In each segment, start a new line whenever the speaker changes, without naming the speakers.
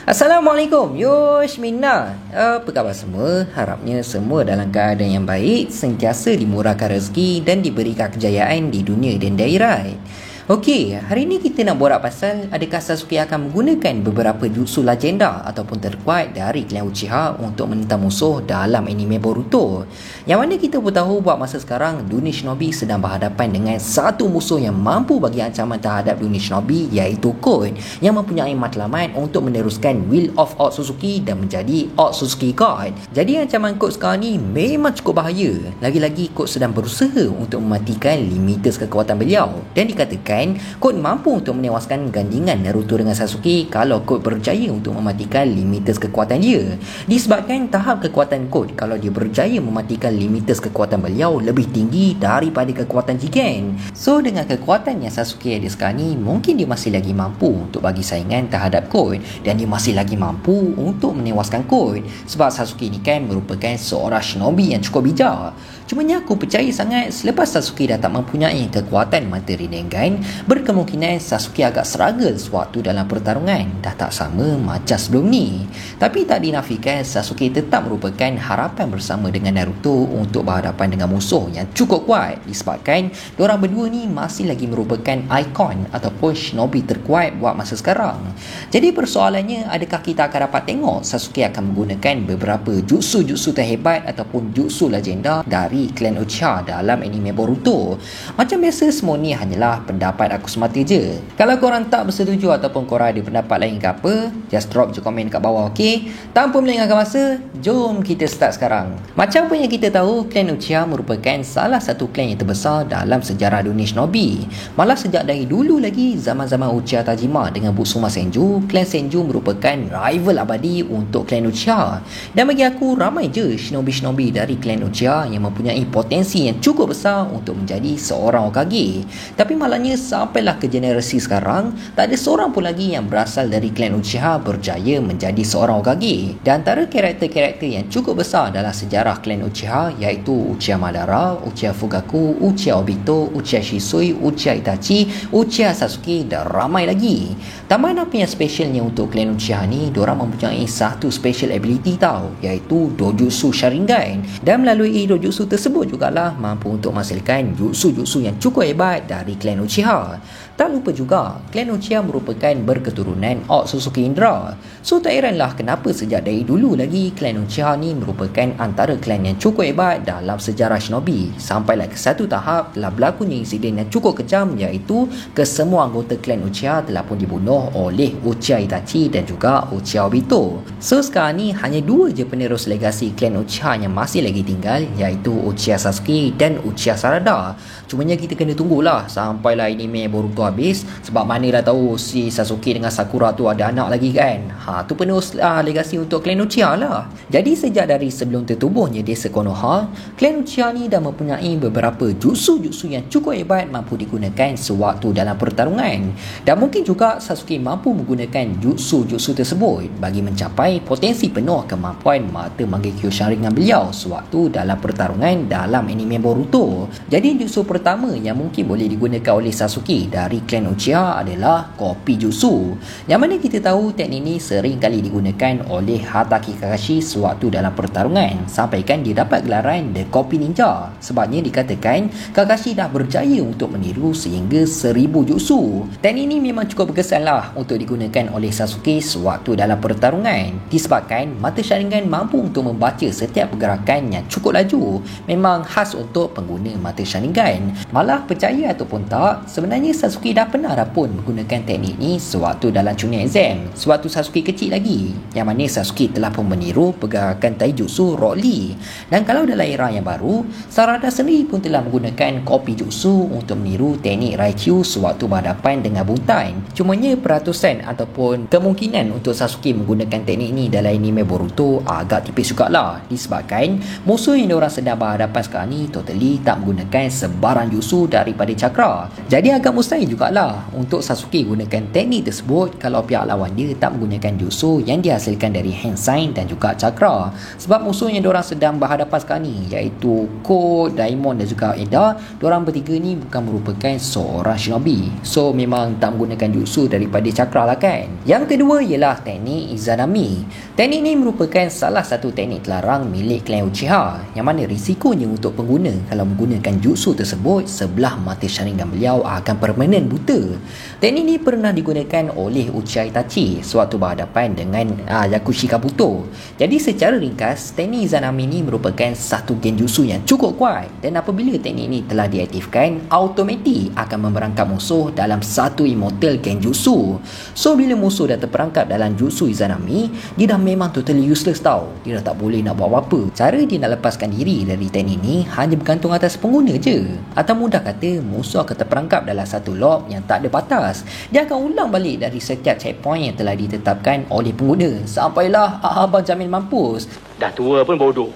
Assalamualaikum, Yoshmina. Apa khabar semua? Harapnya semua dalam keadaan yang baik, sentiasa dimurahkan rezeki dan diberikan kejayaan di dunia dan di akhirat. Okey, hari ini kita nak borak pasal adakah Sasuke akan menggunakan beberapa jutsu legenda ataupun terkuat dari klan Uchiha untuk menentang musuh dalam anime Boruto. Yang mana kita pun tahu buat masa sekarang dunia shinobi sedang berhadapan dengan satu musuh yang mampu bagi ancaman terhadap dunia shinobi, iaitu Code yang mempunyai matlamat untuk meneruskan Will of Otsutsuki dan menjadi Otsutsuki God. Jadi ancaman Code sekarang ni memang cukup bahaya. Lagi-lagi Code sedang berusaha untuk mematikan limites kekuatan beliau dan dikatakan Code mampu untuk menewaskan gandingan Naruto dengan Sasuke kalau Code berjaya untuk mematikan limites kekuatan dia. Disebabkan tahap kekuatan Code kalau dia berjaya mematikan limites kekuatan beliau lebih tinggi daripada kekuatan Jigen. So dengan kekuatan yang Sasuke ada sekarang ni, mungkin dia masih lagi mampu untuk bagi saingan terhadap Code dan dia masih lagi mampu untuk menewaskan Code sebab Sasuke ni kan merupakan seorang shinobi yang cukup bijak. Cumanya aku percaya sangat selepas Sasuke dah tak mempunyai kekuatan mata ringan, berkemungkinan Sasuke agak struggle sewaktu dalam pertarungan, dah tak sama macam sebelum ni. Tapi tak dinafikan Sasuke tetap merupakan harapan bersama dengan Naruto untuk berhadapan dengan musuh yang cukup kuat disebabkan diorang berdua ni masih lagi merupakan ikon ataupun shinobi terkuat buat masa sekarang. Jadi persoalannya, adakah kita akan dapat tengok Sasuke akan menggunakan beberapa jutsu-jutsu terhebat ataupun jutsu legenda dari klan Uchiha dalam anime Boruto? Macam biasa, semua ni hanyalah pendapat aku semata je. Kalau korang tak bersetuju ataupun korang ada pendapat lain ke apa, just drop je komen kat bawah, okey? Tanpa melengahkan masa, jom kita start sekarang. Macam pun yang kita tahu, klan Uchiha merupakan salah satu klan yang terbesar dalam sejarah dunia shinobi. Malah sejak dari dulu lagi, zaman-zaman Uchiha Tajima dengan Butsuma Senju, klan Senju merupakan rival abadi untuk klan Uchiha. Dan bagi aku, ramai je shinobi-shinobi dari klan Uchiha yang mempunyai potensi yang cukup besar untuk menjadi seorang Hokage. Tapi malangnya sampailah ke generasi sekarang, tak ada seorang pun lagi yang berasal dari klan Uchiha berjaya menjadi seorang Hokage. Dan antara karakter-karakter yang cukup besar dalam sejarah klan Uchiha iaitu Uchiha Madara, Uchiha Fugaku, Uchiha Obito, Uchiha Shisui, Uchiha Itachi, Uchiha Sasuke dan ramai lagi. Tambahan apa yang specialnya untuk klan Uchiha ni, diorang mempunyai satu special ability tau, iaitu Dojutsu Sharingan. Dan melalui Dojutsu tersebut jugalah mampu untuk menghasilkan jutsu-jutsu yang cukup hebat dari klan Uchiha. Tak lupa juga, klan Uchiha merupakan berketurunan Otsutsuki Indra. So tak heranlah kenapa sejak dari dulu lagi klan Uchiha ni merupakan antara klan yang cukup hebat dalam sejarah shinobi. Sampailah ke satu tahap telah berlakunya insiden yang cukup kejam, iaitu kesemua anggota klan Uchiha telah pun dibunuh oleh Uchiha Itachi dan juga Uchiha Obito. So sekarang ni hanya dua je penerus legasi klan Uchiha yang masih lagi tinggal, iaitu Uchiha Sasuke dan Uchiha Sarada. Cumanya kita kena tunggulah sampailah anime Boruto habis, sebab mana dah tahu si Sasuke dengan Sakura tu ada anak lagi kan. Tu penerus legasi untuk klan Uchiha lah. Jadi sejak dari sebelum tertubuhnya desa Konoha, klan Uchiha ni dah mempunyai beberapa jutsu-jutsu yang cukup hebat mampu digunakan sewaktu dalam pertarungan. Dan mungkin juga Sasuke mampu menggunakan jutsu-jutsu tersebut bagi mencapai potensi penuh kemampuan mata Mangekyo Sharingan beliau sewaktu dalam pertarungan dalam anime Boruto. Jadi jutsu pertama yang mungkin boleh digunakan oleh Sasuke dari klan Uchiha adalah Kopi Jutsu. Yang mana kita tahu teknik ini sering kali digunakan oleh Hatake Kakashi sewaktu dalam pertarungan, sampaikan dia dapat gelaran The Kopi Ninja. Sebabnya dikatakan Kakashi dah berjaya untuk meniru sehingga 1000 jutsu. Teknik ini memang cukup berkesan lah untuk digunakan oleh Sasuke sewaktu dalam pertarungan, disebabkan mata Sharingan mampu untuk membaca setiap pergerakan yang cukup laju. Memang khas untuk pengguna mata Sharingan. Malah percaya ataupun tak, sebenarnya Sasuke dah pernah dah pun menggunakan teknik ni sewaktu dalam Chunin Exam, sewaktu Sasuke kecil lagi, yang mana Sasuke telah pun meniru pergerakan taijutsu Rock Lee. Dan kalau dalam era yang baru, Sarada sendiri pun telah menggunakan Kopi Jutsu untuk meniru teknik Raikyu sewaktu berhadapan dengan Buntan. Cumanya peratusan ataupun kemungkinan untuk Sasuke menggunakan teknik ni dalam anime Boruto agak tipis jugalah, disebabkan musuh yang diorang sedang berhadapan sekarang ni totally tak menggunakan sebarang jutsu daripada cakra. Jadi agak mustahil jugalah untuk Sasuke gunakan teknik tersebut kalau pihak lawan dia tak menggunakan jutsu yang dihasilkan dari hand sign dan juga cakra. Sebab musuh yang diorang sedang berhadapan sekarang ni, iaitu Code, Daimon dan juga Eda, diorang bertiga ni bukan merupakan seorang shinobi. So memang tak menggunakan jutsu daripada cakra lah kan. Yang kedua ialah teknik Izanami. Teknik ni merupakan salah satu teknik terlarang milik klan Uchiha, yang mana risikonya untuk pengguna kalau menggunakan jutsu tersebut, sebelah mata Sharingan beliau akan permanen buta. Teknik ni pernah digunakan oleh Uchiha Itachi sewaktu berhadapan dengan Yakushi Kabuto. Jadi secara ringkas, teknik Izanami ni merupakan satu genjutsu yang cukup kuat, dan apabila teknik ni telah diaktifkan, automatik akan memerangkap musuh dalam satu immortal genjutsu. So bila musuh dah terperangkap dalam jutsu Izanami, dia dah memang totally useless tau. Dia dah tak boleh nak buat apa-apa. Cara dia nak lepaskan diri dari teknik ni hanya bergantung atas pengguna je. Atau mudah kata, musuh akan terperangkap dalam satu loop yang tak ada batas. Dia akan ulang balik dari setiap checkpoint yang telah ditetapkan oleh pengguna sampailah abang jamin mampus.
Dah tua pun bodoh.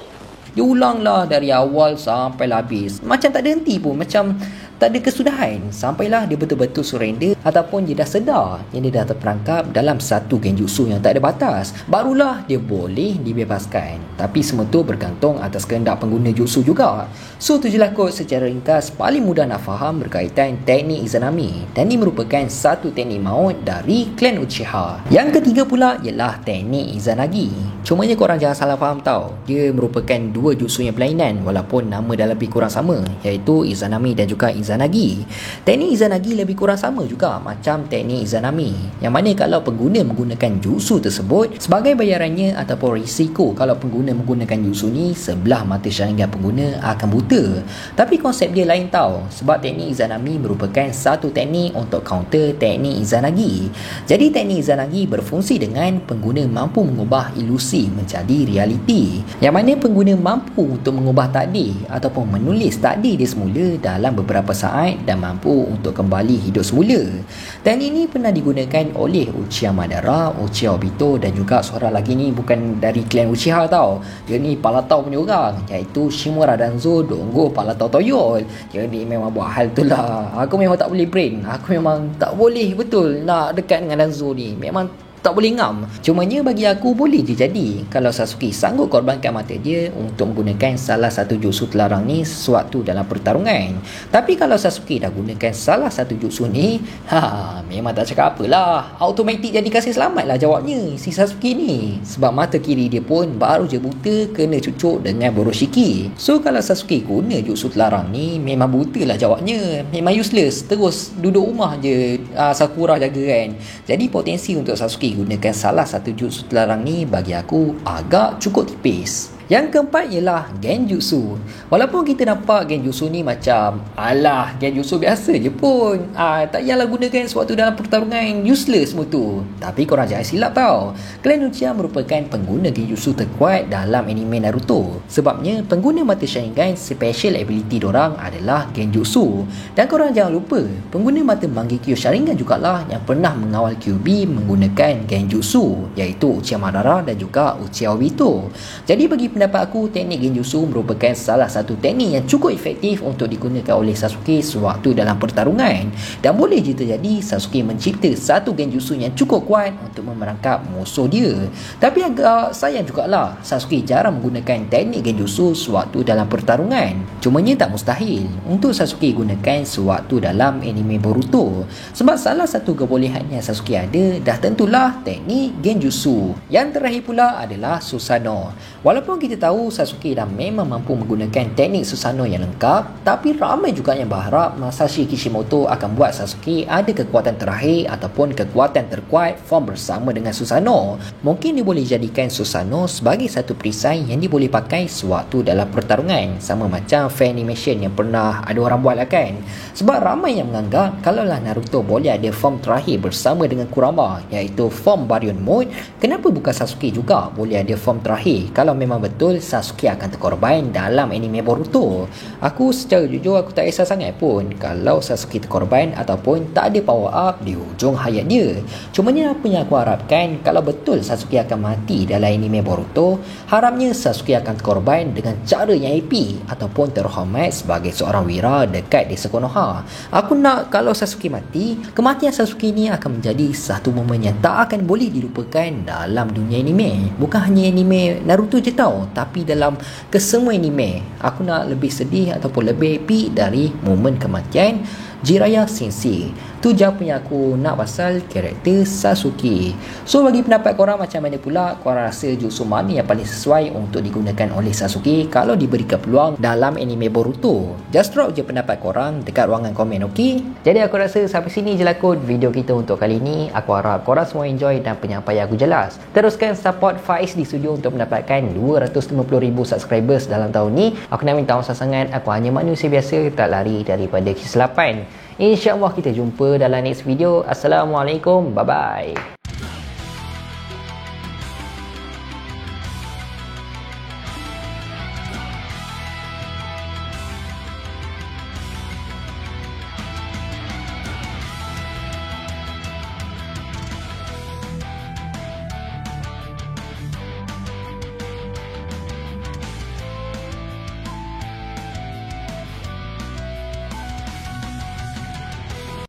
Dia ulanglah dari awal sampai habis. Macam tak ada henti pun, macam tak ada kesudahan, sampailah dia betul-betul surrender ataupun dia dah sedar yang dia dah terperangkap dalam satu genjutsu yang tak ada batas. Barulah dia boleh dibebaskan. Tapi semua tu bergantung atas kehendak pengguna jutsu juga. So tu je lah kot secara ringkas paling mudah nak faham berkaitan teknik Izanami, dan ini merupakan satu teknik maut dari klan Uchiha. Yang ketiga pula ialah teknik Izanagi. Cumanya korang jangan salah faham tau, dia merupakan dua jutsu yang berlainan walaupun nama dah lebih kurang sama, iaitu Izanami dan juga Izanagi. Teknik Izanagi lebih kurang sama juga macam teknik Izanami, yang mana kalau pengguna menggunakan jutsu tersebut, sebagai bayarannya ataupun risiko kalau pengguna menggunakan jutsu ni, sebelah mata Sharingan pengguna akan buta. Tapi konsep dia lain tau, sebab teknik Izanami merupakan satu teknik untuk counter teknik Izanagi. Jadi teknik Izanagi berfungsi dengan pengguna mampu mengubah ilusi menjadi realiti, yang mana pengguna mampu untuk mengubah takdir ataupun menulis takdir dia semula dalam beberapa saat dan mampu untuk kembali hidup semula. Teknik ini pernah digunakan oleh Uchiha Madara, Uchiha Obito dan juga seorang lagi ni bukan dari klan Uchiha tau. Dia ni Palatau punya orang, iaitu Shimura Danzo Dongo Palatau Toyol. Jadi memang buat hal tu lah. Aku memang tak boleh brain. Aku memang tak boleh betul nak dekat dengan Danzo ni. Memang tak boleh ngam. Cumanya bagi aku boleh je jadi kalau Sasuke sanggup korbankan mata dia untuk menggunakan salah satu jutsu terlarang ni sewaktu dalam pertarungan. Tapi kalau Sasuke dah gunakan salah satu jutsu ni, memang tak cakap apalah, automatik jadi kasih selamat lah jawabnya si Sasuke ni. Sebab mata kiri dia pun baru je buta kena cucuk dengan Boroshiki. So kalau Sasuke guna jutsu terlarang ni, memang buta lah jawabnya. Memang useless, terus duduk rumah je Sakura jaga kan. Jadi potensi untuk Sasuke gunakan salah satu jutsu terlarang ni bagi aku agak cukup tipis. Yang keempat ialah genjutsu. Walaupun kita nampak genjutsu ni macam alah genjutsu biasa je pun, tak payahlah gunakan sewaktu dalam pertarungan, useless semua tu. Tapi korang jangan silap tau, klan Uchiha merupakan pengguna genjutsu terkuat dalam anime Naruto. Sebabnya pengguna mata Sharingan special ability dorang adalah genjutsu. Dan korang jangan lupa, pengguna mata Mangekyo Sharingan jugalah yang pernah mengawal Kyuubi menggunakan genjutsu, iaitu Uchiha Madara dan juga Uchiha Obito. Jadi bagi pendapat aku, teknik genjutsu merupakan salah satu teknik yang cukup efektif untuk digunakan oleh Sasuke sewaktu dalam pertarungan. Dan boleh je terjadi Sasuke mencipta satu genjutsu yang cukup kuat untuk memerangkap musuh dia. Tapi agak sayang jugalah Sasuke jarang menggunakan teknik genjutsu sewaktu dalam pertarungan. Cumanya tak mustahil untuk Sasuke gunakan sewaktu dalam anime Boruto. Sebab salah satu kebolehan yang Sasuke ada dah tentulah teknik genjutsu. Yang terakhir pula adalah Susanoo. Walaupun kita tahu Sasuke dah memang mampu menggunakan teknik Susanoo yang lengkap, tapi ramai juga yang berharap Masashi Kishimoto akan buat Sasuke ada kekuatan terakhir ataupun kekuatan terkuat form bersama dengan Susanoo. Mungkin dia boleh jadikan Susanoo sebagai satu perisai yang dia boleh pakai sewaktu dalam pertarungan, sama macam fan animation yang pernah ada orang buat lah kan. Sebab ramai yang menganggap kalaulah Naruto boleh ada form terakhir bersama dengan Kurama, iaitu form Baryon Mode, kenapa bukan Sasuke juga boleh ada form terakhir kalau memang betul betul Sasuke akan terkorban dalam anime Boruto. Aku secara jujur aku tak kisah sangat pun kalau Sasuke terkorban ataupun tak ada power up di hujung hayat dia. Cuma ni apa yang aku harapkan, kalau betul Sasuke akan mati dalam anime Boruto, harapnya Sasuke akan terkorban dengan cara yang epic ataupun terhormat sebagai seorang wira dekat desa Konoha. Aku nak kalau Sasuke mati, kematian Sasuke ni akan menjadi satu momen yang tak akan boleh dilupakan dalam dunia anime. Bukan hanya anime Naruto je tau, tapi dalam kesemua anime. Aku nak lebih sedih ataupun lebih epic dari momen kematian Jiraiya Sensei. Tu je apa yang aku nak pasal karakter Sasuke. So bagi pendapat korang macam mana pula? Korang rasa jutsu mana yang paling sesuai untuk digunakan oleh Sasuke kalau diberikan peluang dalam anime Boruto? Just drop je pendapat korang dekat ruangan komen, ok? Jadi aku rasa sampai sini je lah kot video kita untuk kali ni. Aku harap korang semua enjoy dan penyampaian aku jelas. Teruskan support Faiz di studio untuk mendapatkan 250,000 subscribers dalam tahun ni. Aku nak minta maaf sangat, aku hanya manusia biasa, tak lari daripada kesilapan. InsyaAllah kita jumpa dalam next video. Assalamualaikum. Bye-bye.